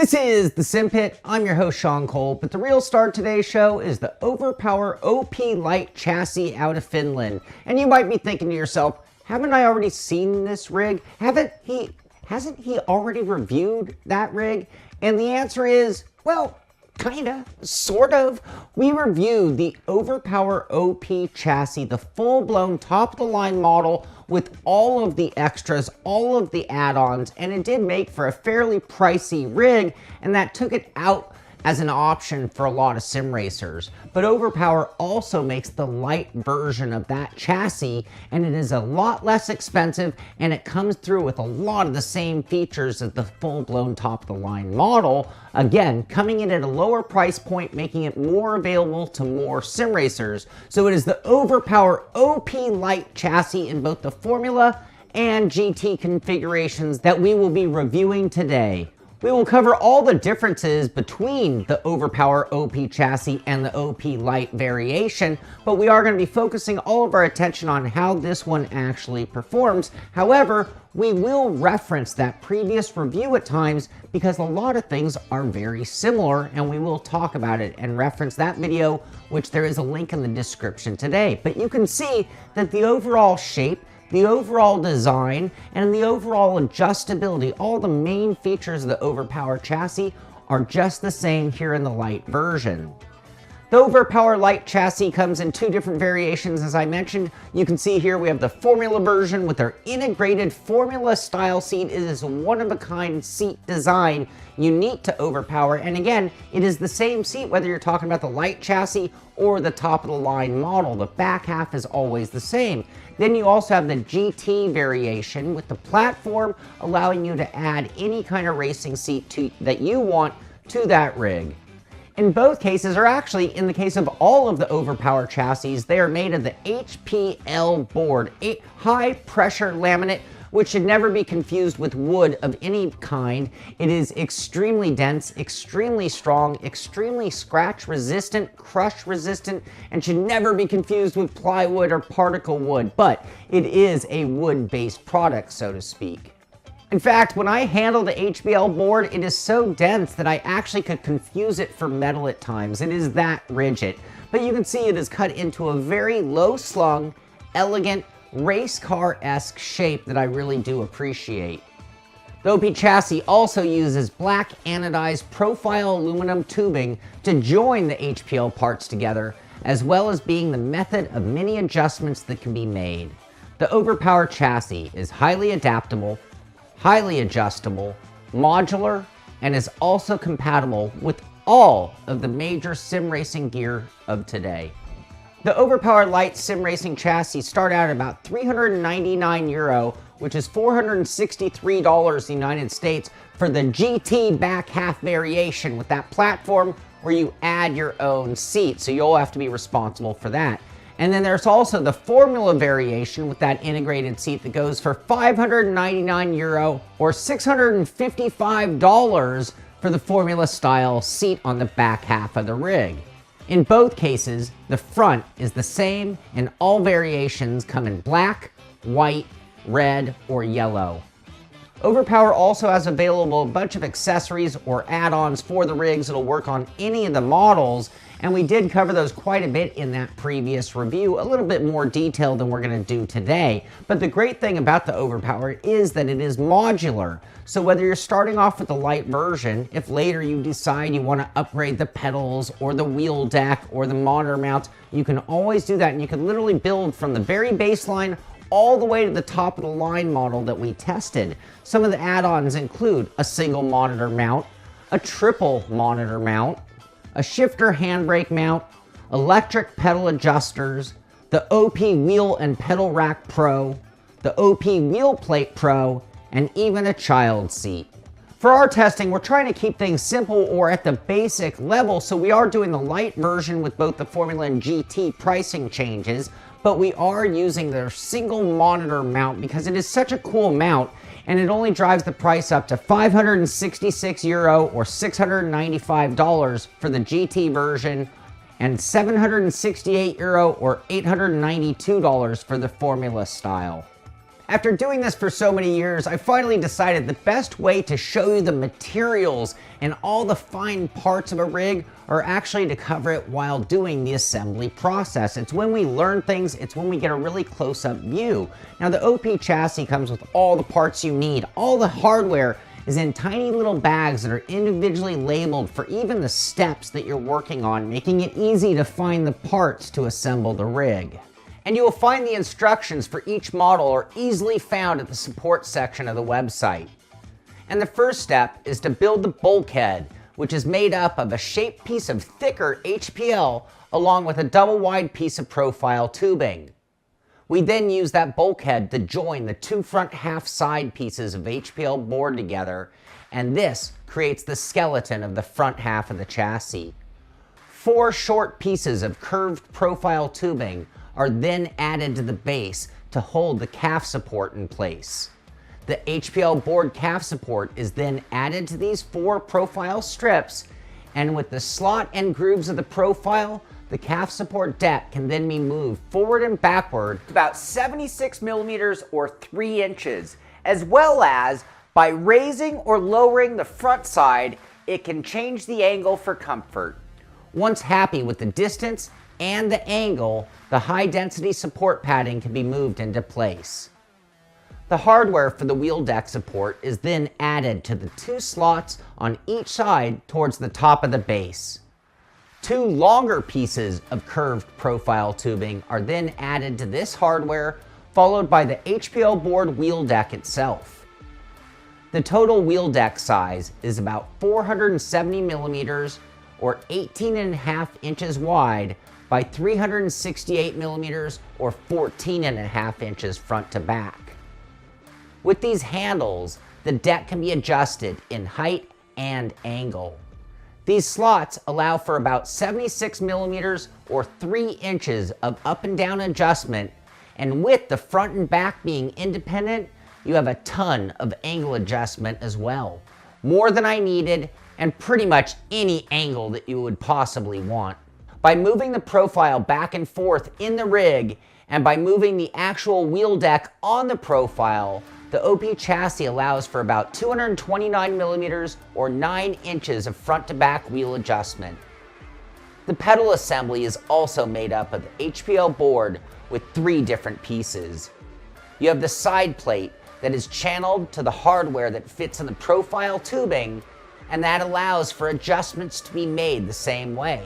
This is the Simpit. I'm your host, Sean Cole, but the real star of today's show is the Overpower OP Lite chassis out of Finland. And you might be thinking to yourself, haven't I already seen this rig? Hasn't he already reviewed that rig? And the answer is, well, kinda, sort of. We reviewed the Overpower OP chassis, the full-blown top-of-the-line model with all of the extras, all of the add-ons, and it did make for a fairly pricey rig, and that took it out as an option for a lot of sim racers. But Overpower also makes the Lite version of that chassis, and it is a lot less expensive, and it comes through with a lot of the same features as the full-blown top-of-the-line model. Again, coming in at a lower price point, making it more available to more sim racers. So it is the Overpower OP Lite chassis in both the Formula and GT configurations that we will be reviewing today. We will cover all the differences between the Overpower OP chassis and the OP Lite variation, but we are going to be focusing all of our attention on how this one actually performs. However, we will reference that previous review at times because a lot of things are very similar, and we will talk about it and reference that video, which there is a link in the description today. But you can see that the overall shape, the overall design, and the overall adjustability, all the main features of the Overpower chassis are just the same here in the Lite version. The Overpower Lite chassis comes in two different variations, as I mentioned. You can see here we have the Formula version with their integrated Formula style seat. It is a one-of-a-kind seat design unique to Overpower, and again, it is the same seat whether you're talking about the Lite chassis or the top-of-the-line model. The back half is always the same. Then you also have the GT variation with the platform allowing you to add any kind of racing seat that you want to that rig. In both cases, or actually in the case of all of the Overpower chassis, they are made of the HPL board, a high pressure laminate, which should never be confused with wood of any kind. It is extremely dense, extremely strong, extremely scratch resistant, crush resistant, and should never be confused with plywood or particle wood, but it is a wood-based product, so to speak. In fact, when I handle the HPL board, it is so dense that I actually could confuse it for metal at times. It is that rigid. But you can see it is cut into a very low-slung, elegant, race car-esque shape that I really do appreciate. The OP chassis also uses black anodized profile aluminum tubing to join the HPL parts together, as well as being the method of many adjustments that can be made. The Overpower chassis is highly adaptable, highly adjustable, modular, and is also compatible with all of the major sim racing gear of today. The Overpower Lite sim racing chassis start out at about €399, which is $463 United States for the GT back half variation with that platform where you add your own seat, so you'll have to be responsible for that. And then there's also the Formula variation with that integrated seat that goes for €599 or $655 for the Formula style seat on the back half of the rig. In both cases, the front is the same and all variations come in black, white, red, or yellow. Overpower also has available a bunch of accessories or add-ons for the rigs that'll work on any of the models, and we did cover those quite a bit in that previous review, a little bit more detailed than we're going to do today. But the great thing about the Overpower is that it is modular. So whether you're starting off with the Lite version, if later you decide you want to upgrade the pedals or the wheel deck or the monitor mounts, you can always do that, and you can literally build from the very baseline all the way to the top of the line model that we tested. Some of the add-ons include a single monitor mount, a triple monitor mount, a shifter handbrake mount, electric pedal adjusters, the OP Wheel and Pedal Rack Pro, the OP Wheel Plate Pro, and even a child seat. For our testing, we're trying to keep things simple or at the basic level, so we are doing the Lite version with both the Formula and GT pricing changes, but we are using their single monitor mount because it is such a cool mount, and it only drives the price up to €566 or $695 for the GT version, and €768 or $892 for the Formula style. After doing this for so many years, I finally decided the best way to show you the materials and all the fine parts of a rig are actually to cover it while doing the assembly process. It's when we learn things, it's when we get a really close-up view. Now the OP chassis comes with all the parts you need. All the hardware is in tiny little bags that are individually labeled for even the steps that you're working on, making it easy to find the parts to assemble the rig. And you will find the instructions for each model are easily found at the support section of the website. And the first step is to build the bulkhead, which is made up of a shaped piece of thicker HPL along with a double wide piece of profile tubing. We then use that bulkhead to join the two front half side pieces of HPL board together, and this creates the skeleton of the front half of the chassis. 4 short pieces of curved profile tubing are then added to the base to hold the calf support in place. The HPL board calf support is then added to these 4 profile strips, and with the slot and grooves of the profile, the calf support deck can then be moved forward and backward about 76 millimeters or 3 inches, as well as by raising or lowering the front side, it can change the angle for comfort. Once happy with the distance and the angle, the high density support padding can be moved into place. The hardware for the wheel deck support is then added to the 2 slots on each side towards the top of the base. 2 longer pieces of curved profile tubing are then added to this hardware, followed by the HPL board wheel deck itself. The total wheel deck size is about 470 millimeters or 18.5 inches wide by 368 millimeters or 14.5 inches front to back. With these handles, the deck can be adjusted in height and angle. These slots allow for about 76 millimeters or 3 inches of up and down adjustment, and with the front and back being independent, you have a ton of angle adjustment as well. More than I needed, and pretty much any angle that you would possibly want. By moving the profile back and forth in the rig, and by moving the actual wheel deck on the profile, the OP chassis allows for about 229 millimeters or 9 inches of front to back wheel adjustment. The pedal assembly is also made up of the HPL board with 3 different pieces. You have the side plate that is channeled to the hardware that fits in the profile tubing, and that allows for adjustments to be made the same way.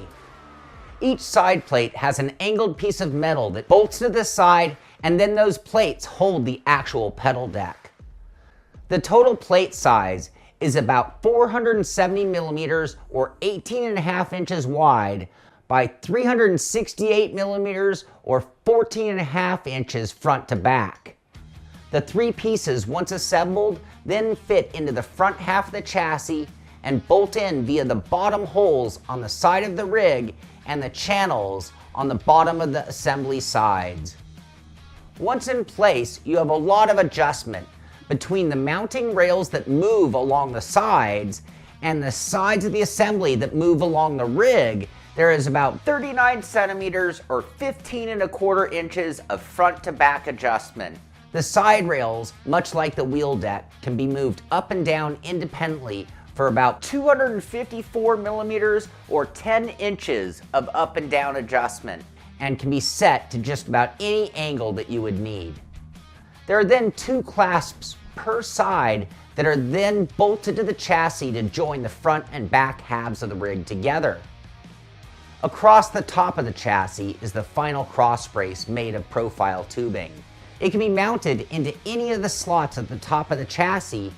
Each side plate has an angled piece of metal that bolts to the side, and then those plates hold the actual pedal deck. The total plate size is about 470 millimeters or 18.5 inches wide by 368 millimeters or 14.5 inches front to back. The 3 pieces, once assembled, then fit into the front half of the chassis and bolt in via the bottom holes on the side of the rig and the channels on the bottom of the assembly sides. Once in place, you have a lot of adjustment between the mounting rails that move along the sides and the sides of the assembly that move along the rig. There is about 39 centimeters or 15.25 inches of front to back adjustment. The side rails, much like the wheel deck, can be moved up and down independently for about 254 millimeters or 10 inches of up and down adjustment, and can be set to just about any angle that you would need. There are then 2 clasps per side that are then bolted to the chassis to join the front and back halves of the rig together. Across the top of the chassis is the final cross brace made of profile tubing. It can be mounted into any of the slots at the top of the chassis,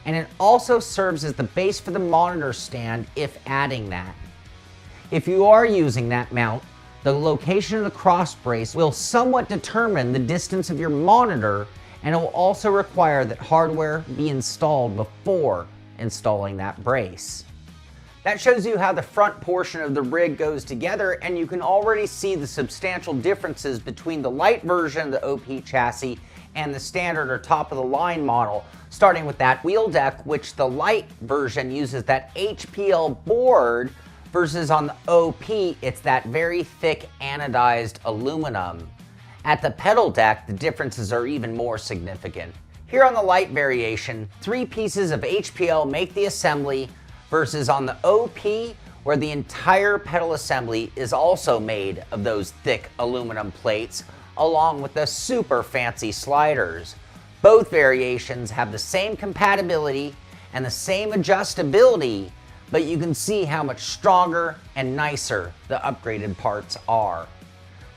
and it also serves as the base for the monitor stand if adding that. If you are using that mount, the location of the cross brace will somewhat determine the distance of your monitor, and it will also require that hardware be installed before installing that brace. That shows you how the front portion of the rig goes together, and you can already see the substantial differences between the Lite version of the OP chassis and the standard or top of the line model, starting with that wheel deck, which the Lite version uses that HPL board, versus on the OP, it's that very thick anodized aluminum. At the pedal deck, the differences are even more significant. Here on the Lite variation, 3 pieces of HPL make the assembly, versus on the OP, where the entire pedal assembly is also made of those thick aluminum plates, along with the super fancy sliders. Both variations have the same compatibility and the same adjustability, but you can see how much stronger and nicer the upgraded parts are.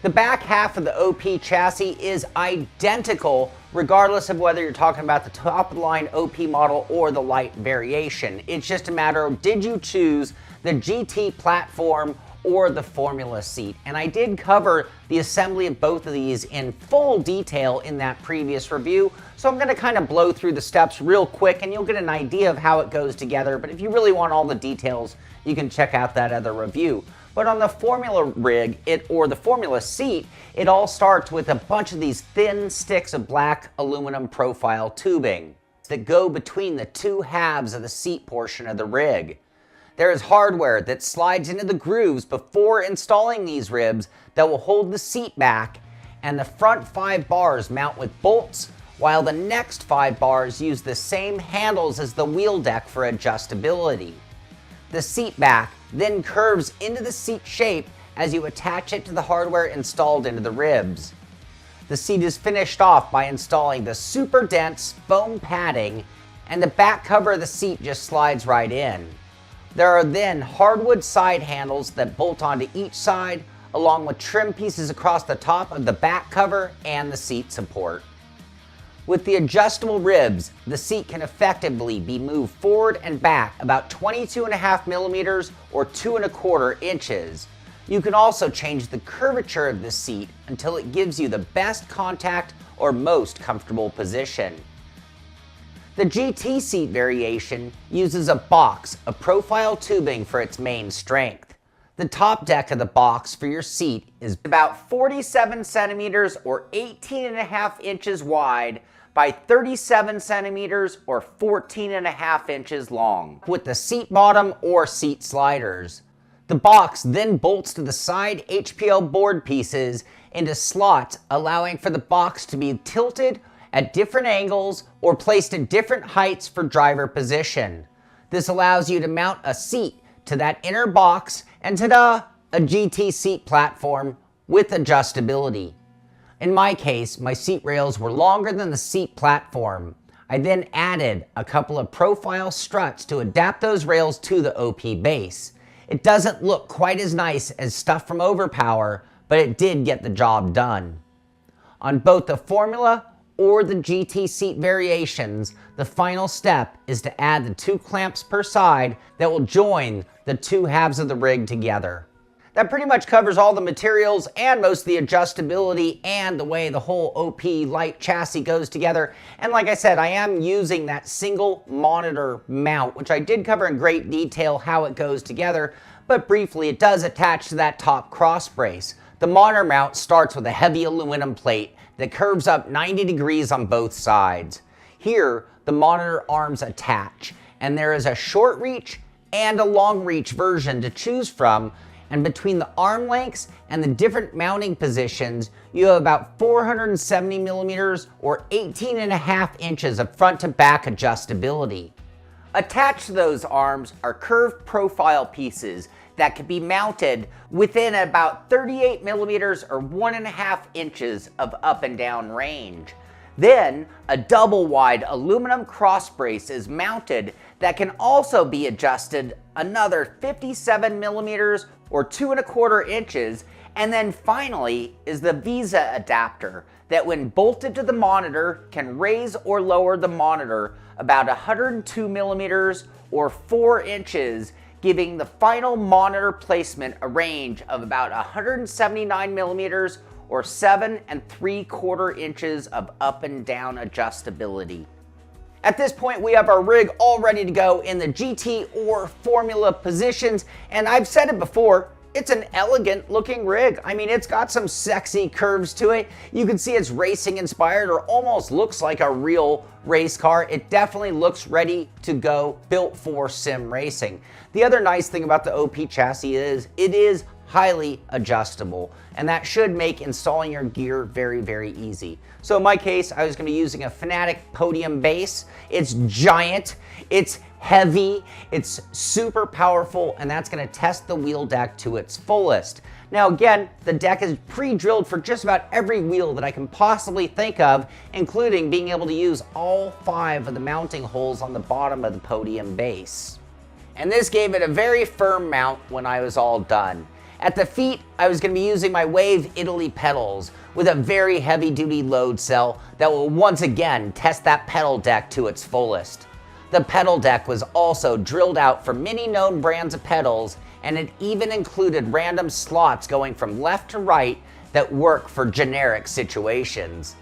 The back half of the OP chassis is identical regardless of whether you're talking about the top of the line OP model or the Lite variation. It's just a matter of, did you choose the GT platform or the formula seat? And I did cover the assembly of both of these in full detail in that previous review, so I'm going to kind of blow through the steps real quick and you'll get an idea of how it goes together. But if you really want all the details, you can check out that other review. But on the formula rig, or the formula seat, it all starts with a bunch of these thin sticks of black aluminum profile tubing that go between the 2 halves of the seat portion of the rig. There is hardware that slides into the grooves before installing these ribs that will hold the seat back, and the front 5 bars mount with bolts, while the next 5 bars use the same handles as the wheel deck for adjustability. The seat back then curves into the seat shape as you attach it to the hardware installed into the ribs. The seat is finished off by installing the super dense foam padding, and the back cover of the seat just slides right in. There are then hardwood side handles that bolt onto each side, along with trim pieces across the top of the back cover and the seat support. With the adjustable ribs, the seat can effectively be moved forward and back about 22.5 millimeters or 2.25 inches. You can also change the curvature of the seat until it gives you the best contact or most comfortable position. The GT seat variation uses a box of profile tubing for its main strength. The top deck of the box for your seat is about 47 centimeters or 18.5 inches wide by 37 centimeters or 14.5 inches long, with the seat bottom or seat sliders. The box then bolts to the side HPL board pieces into slots, allowing for the box to be tilted at different angles or placed at different heights for driver position. This allows you to mount a seat to that inner box, and ta-da, a GT seat platform with adjustability. In my case, my seat rails were longer than the seat platform. I then added a couple of profile struts to adapt those rails to the OP base. It doesn't look quite as nice as stuff from Overpower, but it did get the job done. On both the formula or the GT seat variations, the final step is to add the 2 clamps per side that will join the 2 halves of the rig together. That pretty much covers all the materials and most of the adjustability and the way the whole OP Lite chassis goes together. And like I said, I am using that single monitor mount, which I did cover in great detail how it goes together, but briefly it does attach to that top cross brace. The monitor mount starts with a heavy aluminum plate that curves up 90 degrees on both sides. Here, the monitor arms attach, and there is a short reach and a long reach version to choose from. And between the arm lengths and the different mounting positions, you have about 470 millimeters or 18.5 inches of front to back adjustability. Attached to those arms are curved profile pieces that can be mounted within about 38 millimeters or 1.5 inches of up and down range. Then a double wide aluminum cross brace is mounted that can also be adjusted another 57 millimeters or 2.25 inches. And then finally is the Visa adapter that, when bolted to the monitor, can raise or lower the monitor about 102 millimeters or 4 inches, giving the final monitor placement a range of about 179 millimeters or 7.75 inches of up and down adjustability. At this point, we have our rig all ready to go in the GT or Formula positions, and I've said it before, it's an elegant looking rig. I mean, it's got some sexy curves to it. You can see it's racing inspired, or almost looks like a real race car. It definitely looks ready to go, built for sim racing. The other nice thing about the OP chassis is it is highly adjustable, and that should make installing your gear very, very easy. So in my case, I was going to be using a Fanatic Podium base. It's giant, it's heavy, it's super powerful, and that's going to test the wheel deck to its fullest. Now again, the deck is pre-drilled for just about every wheel that I can possibly think of, including being able to use all 5 of the mounting holes on the bottom of the podium base. And this gave it a very firm mount when I was all done. At the feet, I was going to be using my Wave Italy pedals with a very heavy-duty load cell that will once again test that pedal deck to its fullest. The pedal deck was also drilled out for many known brands of pedals, and it even included random slots going from left to right that work for generic situations.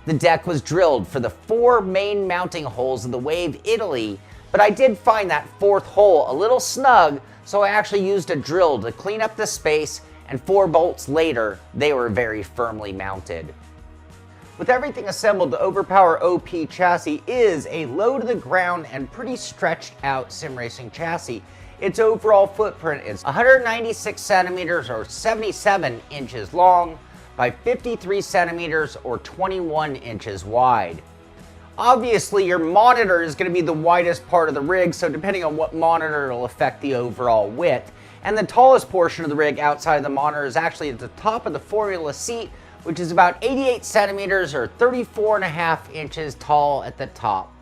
The deck was drilled for the 4 main mounting holes of the Wave Italy, but I did find that 4th hole a little snug, so I actually used a drill to clean up the space, and 4 bolts later, they were very firmly mounted. With everything assembled, the Overpower OP chassis is a low-to-the-ground and pretty stretched out sim racing chassis. Its overall footprint is 196 centimeters or 77 inches long by 53 centimeters or 21 inches wide. Obviously, your monitor is going to be the widest part of the rig, so depending on what monitor, it'll affect the overall width. And the tallest portion of the rig outside of the monitor is actually at the top of the formula seat, which is about 88 centimeters or 34.5 inches tall at the top.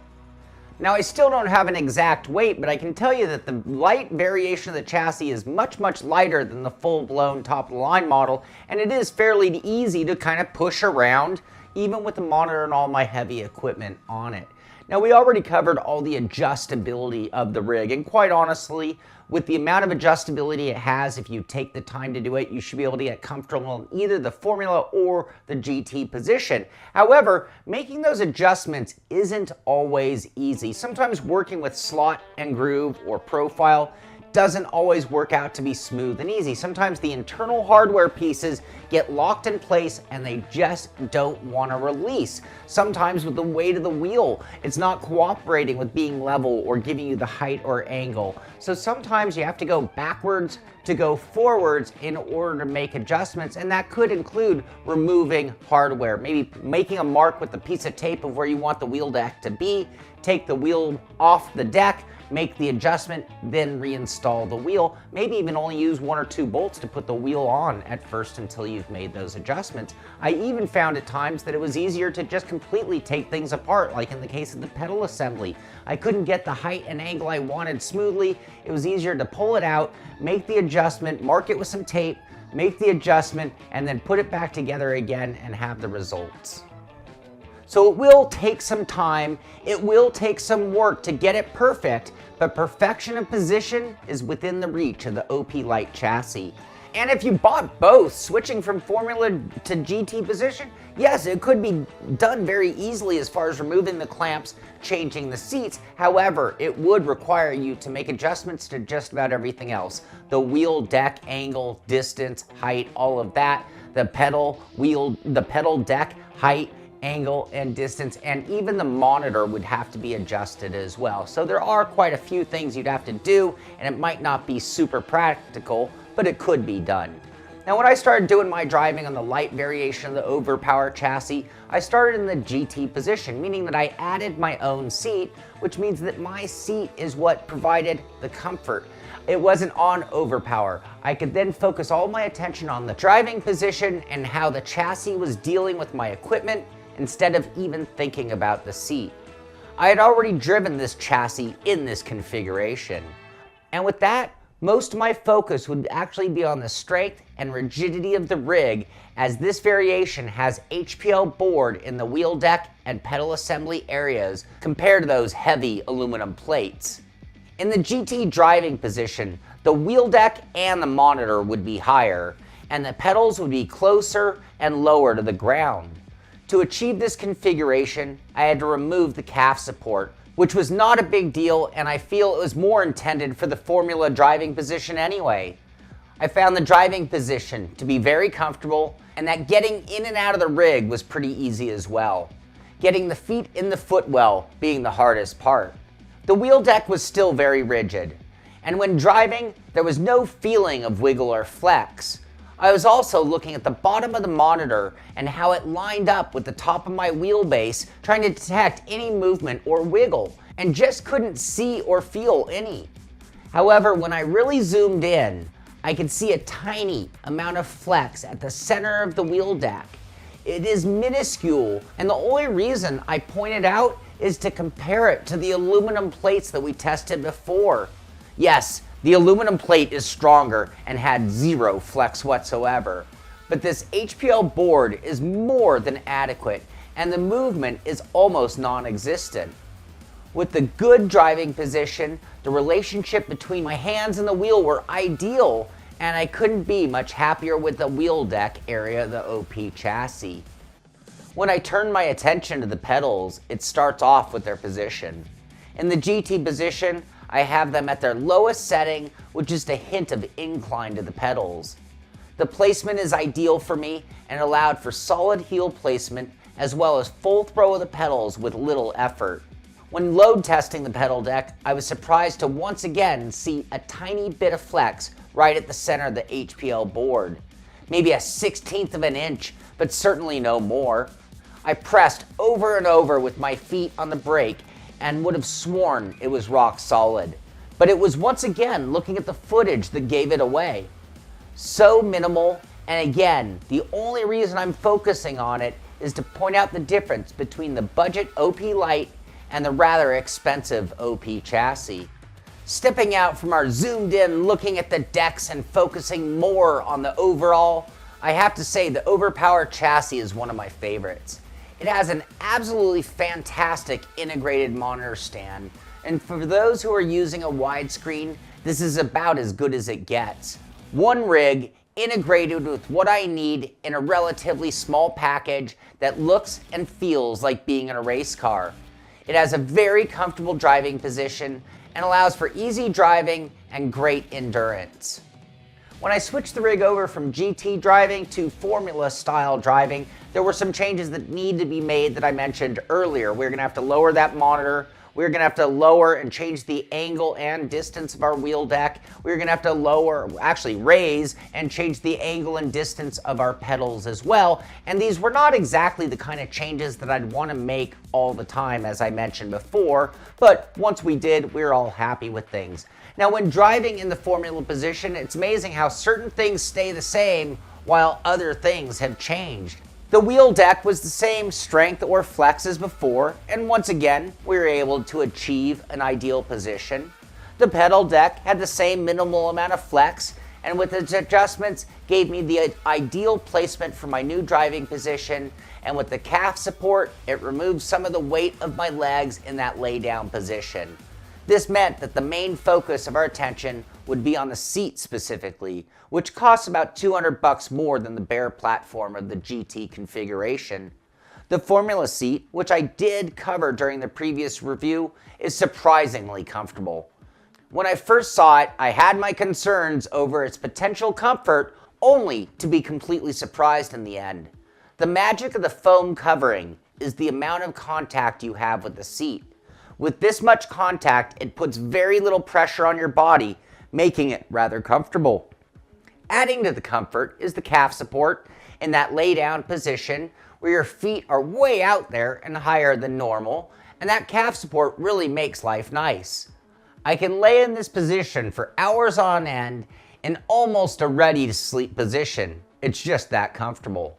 Now, I still don't have an exact weight, but I can tell you that the light variation of the chassis is much, much lighter than the full-blown top-of-the-line model, and it is fairly easy to kind of push around, even with the monitor and all my heavy equipment on it. Now, we already covered all the adjustability of the rig, and quite honestly, with the amount of adjustability it has, if you take the time to do it, you should be able to get comfortable in either the Formula or the GT position. However, making those adjustments isn't always easy. Sometimes working with slot and groove or profile doesn't always work out to be smooth and easy. Sometimes the internal hardware pieces get locked in place and they just don't want to release. Sometimes with the weight of the wheel, it's not cooperating with being level or giving you the height or angle. So sometimes you have to go backwards to go forwards in order to make adjustments, and that could include removing hardware, maybe making a mark with a piece of tape of where you want the wheel deck to be, take the wheel off the deck, make the adjustment, then reinstall the wheel. Maybe even only use 1 or 2 bolts to put the wheel on at first until you've made those adjustments. I even found at times that it was easier to just completely take things apart, like in the case of the pedal assembly. I couldn't get the height and angle I wanted smoothly. It was easier to pull it out, make the adjustment, mark it with some tape, make the adjustment, and then put it back together again and have the results. So it will take some time, it will take some work to get it perfect, but perfection of position is within the reach of the OP Lite chassis. And if you bought both, switching from Formula to GT position, yes, it could be done very easily as far as removing the clamps, changing the seats. However, it would require you to make adjustments to just about everything else. The wheel, deck, angle, distance, height, all of that. The pedal, wheel, the pedal, deck, height, angle and distance, and even the monitor would have to be adjusted as well. So there are quite a few things you'd have to do, and it might not be super practical, but it could be done. Now, when I started doing my driving on the light variation of the Overpower chassis, I started in the GT position, meaning that I added my own seat, which means that my seat is what provided the comfort. It wasn't on Overpower. I could then focus all my attention on the driving position and how the chassis was dealing with my equipment instead of even thinking about the seat. I had already driven this chassis in this configuration. And with that, most of my focus would actually be on the strength and rigidity of the rig, as this variation has HPL board in the wheel deck and pedal assembly areas compared to those heavy aluminum plates. In the GT driving position, the wheel deck and the monitor would be higher, and the pedals would be closer and lower to the ground. To achieve this configuration, I had to remove the calf support, which was not a big deal, and I feel it was more intended for the Formula driving position anyway. I found the driving position to be very comfortable, and that getting in and out of the rig was pretty easy as well. Getting the feet in the footwell being the hardest part. The wheel deck was still very rigid, And when driving, there was no feeling of wiggle or flex. I was also looking at the bottom of the monitor and how it lined up with the top of my wheelbase, trying to detect any movement or wiggle, and just couldn't see or feel any. However, when I really zoomed in, I could see a tiny amount of flex at the center of the wheel deck. It is minuscule, and the only reason I point it out is to compare it to the aluminum plates that we tested before. Yes, the aluminum plate is stronger and had zero flex whatsoever, but this HPL board is more than adequate, and the movement is almost non-existent. With the good driving position, the relationship between my hands and the wheel were ideal, and I couldn't be much happier with the wheel deck area of the OP chassis. When I turn my attention to the pedals, it starts off with their position. In the GT position, I have them at their lowest setting with just a hint of incline to the pedals. The placement is ideal for me and allowed for solid heel placement as well as full throw of the pedals with little effort. When load testing the pedal deck, I was surprised to once again see a tiny bit of flex right at the center of the HPL board. Maybe a 1/16 of an inch, but certainly no more. I pressed over and over with my feet on the brake and would have sworn it was rock solid. But it was once again looking at the footage that gave it away. So minimal, and again, the only reason I'm focusing on it is to point out the difference between the budget OP Lite and the rather expensive OP chassis. Stepping out from our zoomed in looking at the decks and focusing more on the overall, I have to say the Overpower chassis is one of my favorites. It has an absolutely fantastic integrated monitor stand, and for those who are using a widescreen, this is about as good as it gets. One rig integrated with what I need in a relatively small package that looks and feels like being in a race car. It has a very comfortable driving position and allows for easy driving and great endurance. When I switched the rig over from GT driving to Formula style driving, there were some changes that need to be made that I mentioned earlier. We're gonna have to lower that monitor. We're gonna have to lower and change the angle and distance of our wheel deck. We're gonna have to raise and change the angle and distance of our pedals as well. And these were not exactly the kind of changes that I'd wanna make all the time, as I mentioned before, but once we did, we were all happy with things. Now, when driving in the Formula position, it's amazing how certain things stay the same while other things have changed. The wheel deck was the same strength or flex as before, and once again, we were able to achieve an ideal position. The pedal deck had the same minimal amount of flex, and with its adjustments, gave me the ideal placement for my new driving position, and with the calf support, it removed some of the weight of my legs in that lay down position. This meant that the main focus of our attention would be on the seat specifically, which costs about $200 more than the bare platform of the GT configuration. The Formula seat, which I did cover during the previous review, is surprisingly comfortable. When I first saw it, I had my concerns over its potential comfort, only to be completely surprised in the end. The magic of the foam covering is the amount of contact you have with the seat. With this much contact, it puts very little pressure on your body, making it rather comfortable. Adding to the comfort is the calf support in that lay down position where your feet are way out there and higher than normal, and that calf support really makes life nice. I can lay in this position for hours on end in almost a ready to sleep position. It's just that comfortable.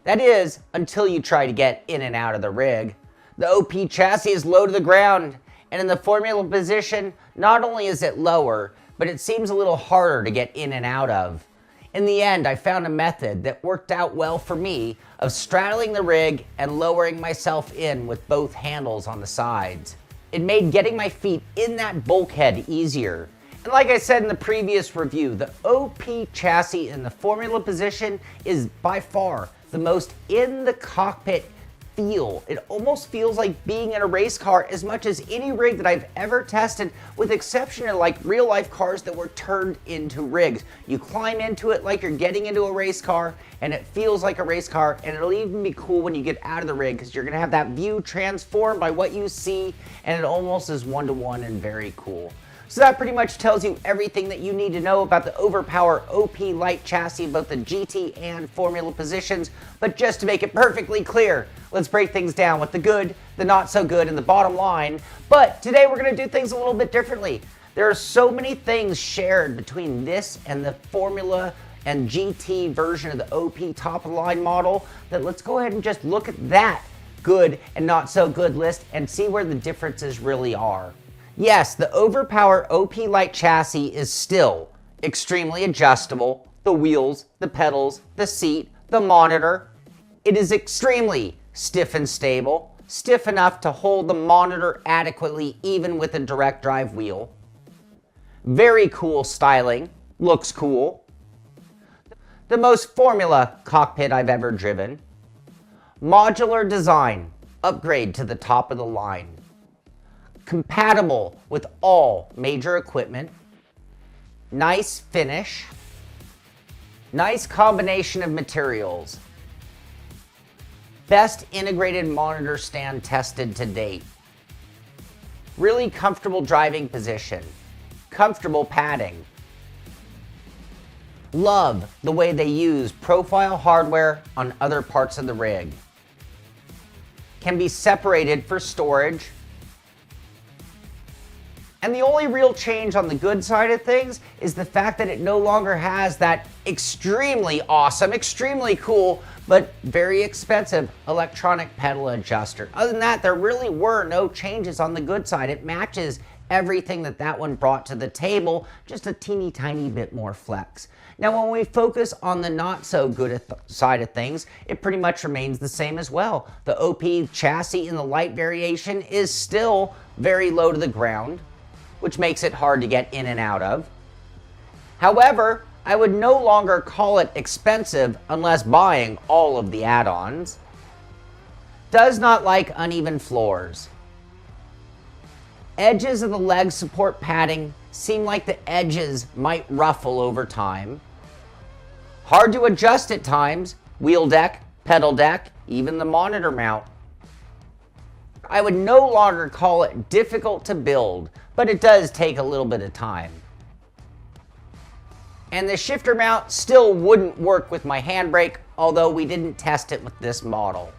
That is, until you try to get in and out of the rig. The OP chassis is low to the ground, and in the Formula position, not only is it lower, but it seems a little harder to get in and out of. In the end, I found a method that worked out well for me of straddling the rig and lowering myself in with both handles on the sides. It made getting my feet in that bulkhead easier. And like I said in the previous review, the OP chassis in the Formula position is by far the most in the cockpit feel. It almost feels like being in a race car as much as any rig that I've ever tested, with exception of like real life cars that were turned into rigs. You climb into it like you're getting into a race car, and it feels like a race car, and it'll even be cool when you get out of the rig because you're gonna have that view transformed by what you see, and it almost is one-to-one and very cool. So that pretty much tells you everything that you need to know about the Overpower OP Lite chassis, both the GT and Formula positions. But just to make it perfectly clear, let's break things down with the good, the not so good, and the bottom line. But today we're going to do things a little bit differently. There are so many things shared between this and the Formula and GT version of the OP top of the line model that let's go ahead and just look at that good and not so good list and see where the differences really are. Yes, the Overpower OP Lite chassis is still extremely adjustable. The wheels, the pedals, the seat, the monitor. It is extremely stiff and stable, stiff enough to hold the monitor adequately even with a direct drive wheel. Very cool styling, looks cool. The most Formula cockpit I've ever driven. Modular design, upgrade to the top of the line. Compatible with all major equipment. Nice finish. Nice combination of materials. Best integrated monitor stand tested to date. Really comfortable driving position. Comfortable padding. Love the way they use profile hardware on other parts of the rig. Can be separated for storage. And the only real change on the good side of things is the fact that it no longer has that extremely awesome, extremely cool, but very expensive electronic pedal adjuster. Other than that, there really were no changes on the good side. It matches everything that one brought to the table, just a teeny tiny bit more flex. Now, when we focus on the not so good side of things, it pretty much remains the same as well. The OP chassis in the Lite variation is still very low to the ground, which makes it hard to get in and out of. However, I would no longer call it expensive unless buying all of the add-ons. Does not like uneven floors. Edges of the leg support padding seem like the edges might ruffle over time. Hard to adjust at times, wheel deck, pedal deck, even the monitor mount. I would no longer call it difficult to build, but it does take a little bit of time. And the shifter mount still wouldn't work with my handbrake, although we didn't test it with this model.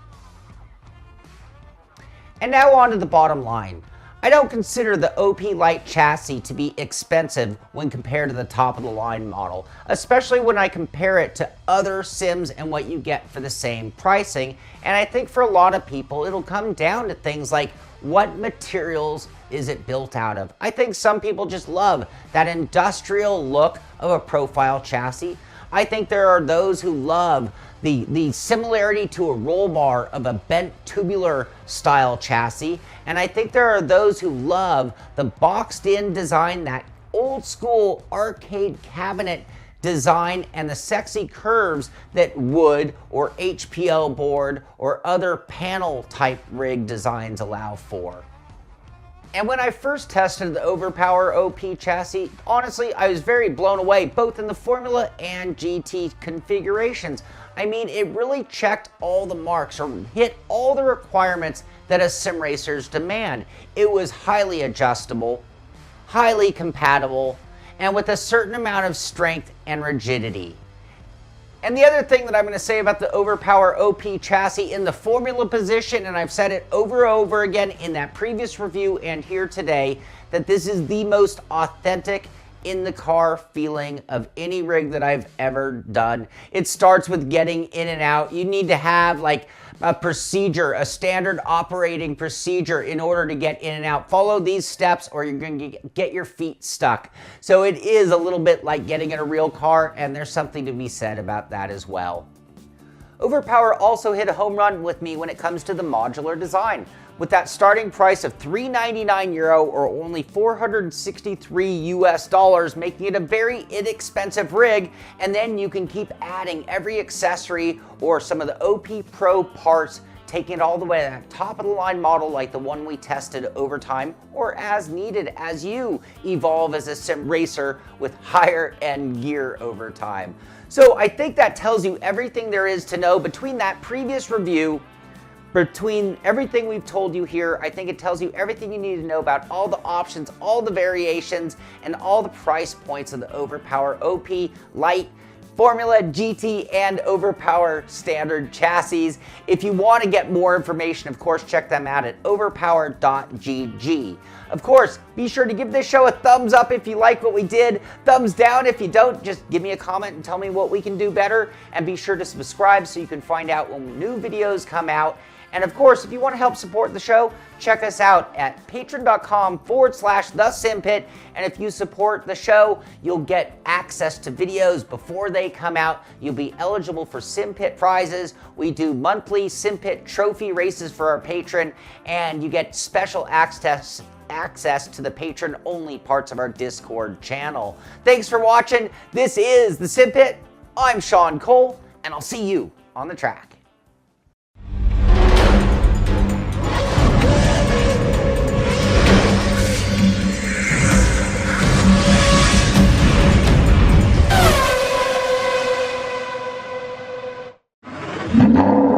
And now on to the bottom line. I don't consider the OP Lite chassis to be expensive when compared to the top of the line model, especially when I compare it to other Sims and what you get for the same pricing. And I think for a lot of people, it'll come down to things like what materials is it built out of. I think some people just love that industrial look of a profile chassis. I think there are those who love the similarity to a roll bar of a bent tubular style chassis. And I think there are those who love the boxed in design, that old school arcade cabinet design and the sexy curves that wood or HPL board or other panel type rig designs allow for. And when I first tested the Overpower OP chassis, honestly, I was very blown away, both in the Formula and GT configurations. I mean, it really checked all the marks or hit all the requirements that a sim racer's demand. It was highly adjustable, highly compatible, and with a certain amount of strength and rigidity. And the other thing that I'm going to say about the Overpower OP chassis in the Formula position, and I've said it over and over again in that previous review and here today, that this is the most authentic in the car feeling of any rig that I've ever done. It starts with getting in and out. You need to have like a procedure, a standard operating procedure in order to get in and out. Follow these steps or you're going to get your feet stuck. So it is a little bit like getting in a real car, and there's something to be said about that as well. Overpower also hit a home run with me when it comes to the modular design. With that starting price of €399 or only $463 making it a very inexpensive rig, and then you can keep adding every accessory or some of the OP Pro parts, taking it all the way to that top of the line model like the one we tested over time, or as needed as you evolve as a sim racer with higher end gear over time. So I think that tells you everything there is to know between that previous review Between everything we've told you here, I think it tells you everything you need to know about all the options, all the variations, and all the price points of the Overpower OP, Lite, Formula, GT, and Overpower standard chassis. If you want to get more information, of course, check them out at overpower.gg. Of course, be sure to give this show a thumbs up if you like what we did. Thumbs down if you don't. Just give me a comment and tell me what we can do better. And be sure to subscribe so you can find out when new videos come out. And of course, if you want to help support the show, check us out at patreon.com/thesimpit. And if you support the show, you'll get access to videos before they come out. You'll be eligible for Simpit prizes. We do monthly Simpit trophy races for our patron, and you get special access to the patron-only parts of our Discord channel. Thanks for watching. This is the Simpit. I'm Sean Cole, and I'll see you on the track. No.